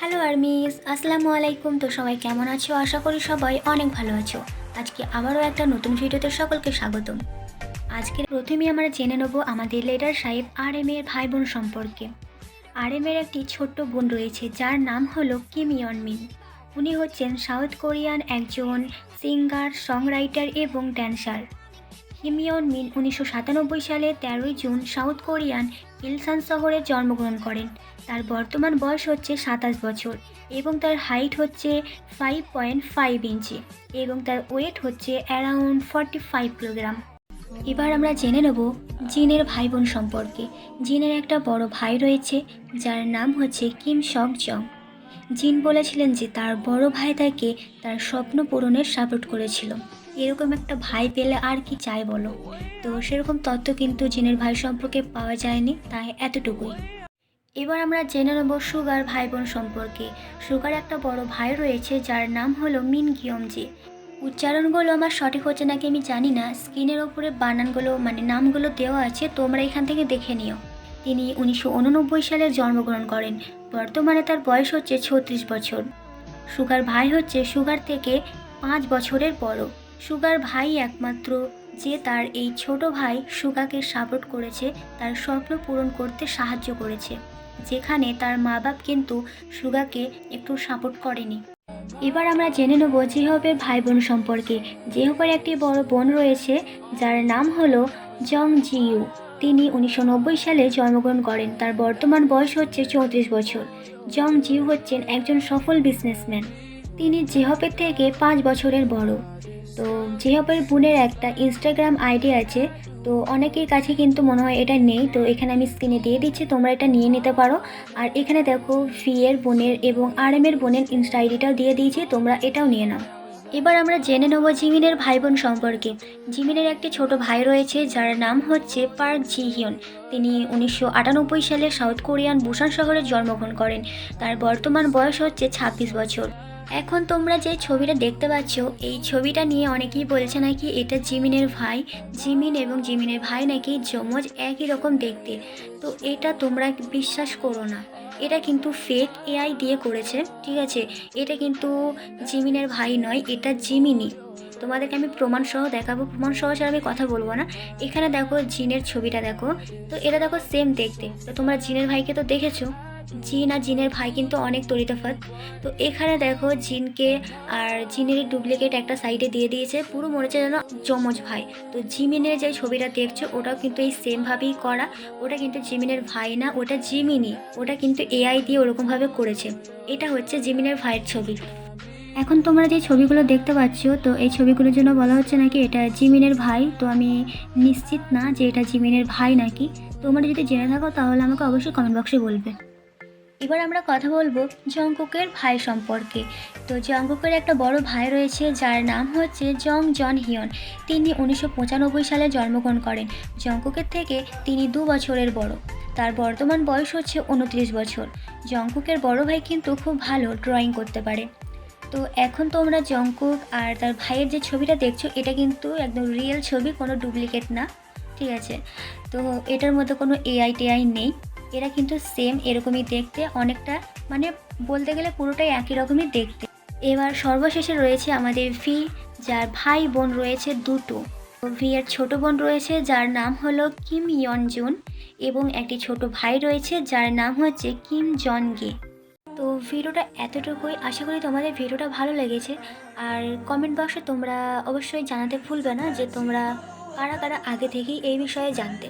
Hello armies, আসসালামু আলাইকুম। তো সবাই কেমন আছো? আশা করি সবাই অনেক ভালো আছো। আজকে আবারও একটা নতুন ভিডিওতে সকলকে স্বাগতম। আজকে প্রথমেই আমরা জেনে নেব আমাদের লিডার সাহেব আর এম এর ভাই বোন সম্পর্কে। আর এম এর একটি ছোট্ট বোন রয়েছে যার নাম হলো কিম ইয়ন মিন। উনি হচ্ছেন সাউথ কোরিয়ান একজন সিঙ্গার, সংরাইটার এবং ড্যান্সার। কিম ইয়ন মিন 1997 সালে 13 জুন সাউথ কোরিয়ান ইলসান শহরে জন্মগ্রহণ করেন। তার বর্তমান বয়স হচ্ছে 27 বছর এবং তার হাইট হচ্ছে 5.5 ইঞ্চি এবং তার ওয়েট হচ্ছে অ্যারাউন্ড 45 কিলোগ্রাম। এবার আমরা জেনে নেব জিনের ভাই বোন সম্পর্কে। জিনের একটা বড় ভাই রয়েছে যার নাম হচ্ছে কিম সক জং। জিন বলেছিলেন যে তার বড় ভাই তাকে তার স্বপ্ন পূরণের সাপোর্ট করেছিল। এরকম একটা ভাই পেলে আর কি চাই বলো। তো সেরকম তথ্য কিন্তু জিনের ভাই সম্পর্কে পাওয়া যায়নি, তাই এতটুকুই। এবার আমরা জেনে নেব সুগার ভাই বোন সম্পর্কে। সুগার একটা বড় ভাই রয়েছে যার নাম হলো মিন গিয়মজি। উচ্চারণগুলো আমার সঠিক হচ্ছে নাকি আমি জানি না, স্ক্রিনের ওপরে বানানগুলো নামগুলো দেওয়া আছে, তোমরা এখান থেকে দেখে নিও। তিনি 1989 সালে জন্মগ্রহণ করেন। বর্তমানে তার বয়স হচ্ছে 36 বছর। সুগার ভাই হচ্ছে সুগার থেকে 5 বছরের বড়। সুগার ভাই একমাত্র যে তার এই ছোট ভাই সুগাকে সাপোর্ট করেছে, তার স্বপ্ন পূরণ করতে সাহায্য করেছে, যেখানে তার মা বাপ কিন্তু সুগাকে একটু সাপোর্ট করেনি। এবার আমরা জেনে নেব জিহবের ভাই বোন সম্পর্কে। জিহবের একটি বড় বোন রয়েছে যার নাম হলো জং জিইউ। তিনি 1990 সালে জন্মগ্রহণ করেন। তার বর্তমান বয়স হচ্ছে 34 বছর। জং জিউ হচ্ছেন একজন সফল বিজনেসম্যান। তিনি জেহবের থেকে 5 বছরের বড়। তো জেহবের বোনের একটা ইনস্টাগ্রাম আইডি আছে, তো অনেকের কাছে কিন্তু মনে হয় এটা নেই, তো এখানে আমি স্ক্রিনে দিয়ে দিচ্ছি, তোমরা এটা নিয়ে নিতে পারো। আর এখানে দেখো ফি এর বোনের এবং আর এম এর বোনের ইনস্টা আইডিটাও দিয়ে দিয়েছি, তোমরা এটাও নিয়ে নাও। এবার আমরা জেনে নেব জিমিনের ভাই বোন সম্পর্কে। জিমিনের একটি ছোট ভাই রয়েছে যার নাম হচ্ছে পার্ক জি হিয়ন। তিনি 1998 সালে সাউথ কোরিয়ান বুসান শহরে জন্মগ্রহণ করেন। তার বর্তমান বয়স হচ্ছে 26 বছর। এখন তোমরা যে ছবিটা দেখতে পাচ্ছ, এই ছবিটা নিয়ে অনেকেই বলছে নাকি এটা জিমিনের ভাই। জিমিন এবং জিমিনের ভাই নাকি যমজ, একই রকম দেখতে। তো এটা তোমরা বিশ্বাস করো না, এটা কিন্তু ফেক এআই দিয়ে করেছে, ঠিক আছে? এটা কিন্তু জিমিনের ভাই নয়, এটা জিমিনি। তোমাদেরকে আমি প্রমাণ সহ দেখাবো, প্রমাণ সহ ছাড়া আমি কথা বলবো না। এখানে দেখো জিনের ছবিটা দেখো, তো এটা দেখো সেম দেখতে। তো তোমরা জিনের ভাইকে তো দেখেছো, জিন আর জিনের ভাই কিন্তু অনেক তরিতফাত। তো এখানে দেখো জিনকে আর জিনের ডুপ্লিকেট একটা সাইডে দিয়ে দিয়েছে, পুরো মনে হচ্ছে যেন যমজ ভাই। তো জিমিনের যে ছবিটা দেখছো ওটাও কিন্তু এই সেমভাবেই করা। ওটা কিন্তু জিমিনের ভাই না, ওটা জিমিনি। ওটা কিন্তু এআই দিয়ে ওরকমভাবে করেছে। এটা হচ্ছে জিমিনের ভাইয়ের ছবি। এখন তোমরা যে ছবিগুলো দেখতে পাচ্ছ, তো এই ছবিগুলোর জন্য বলা হচ্ছে নাকি এটা জিমিনের ভাই। তো আমি নিশ্চিত না যে এটা জিমিনের ভাই নাকি। তোমরা যদি জেনে থাকো তাহলে আমাকে অবশ্যই কমেন্ট বক্সে বলবে। এবার আমরা কথা বলবো জংকুকের ভাই সম্পর্কে। তো জংকুকের একটা বড় ভাই রয়েছে যার নাম হচ্ছে জং জন হিয়ন। তিনি 1995 সালে জন্মগ্রহণ করেন। জংকুকের থেকে তিনি 2 বছরের বড়। তার বর্তমান বয়স হচ্ছে 29 বছর। জংকুকের বড় ভাই কিন্তু খুব ভালো ড্রয়িং করতে পারে। তো এখন তোমরা জংকুক আর তার ভাইয়ের যে ছবিটা দেখছো, এটা কিন্তু একদম রিয়েল ছবি, কোনো ডুপ্লিকেট না, ঠিক আছে? তো এটার মধ্যে কোনো এআই টেআই নেই। এরা কিন্তু সেম এরকমই দেখতে, অনেকটা বলতে গেলে পুরোটাই একই রকমই দেখতে। এবার সর্বশেষে রয়েছে আমাদের ভি, যার ভাই বোন রয়েছে দুটো। ভি এর ছোট বোন রয়েছে যার নাম হলো কিম ইয়ন জুন এবং একটি ছোট ভাই রয়েছে যার নাম হচ্ছে কিম জন গে। তো ভিডিওটা এতটুকুই, আশা করি তোমাদের ভিডিওটা ভালো লেগেছে। আর কমেন্ট বক্সে তোমরা অবশ্যই জানাতে ভুলবে না যে তোমরা কারা কারা আগে থেকেই এই বিষয়ে জানতে।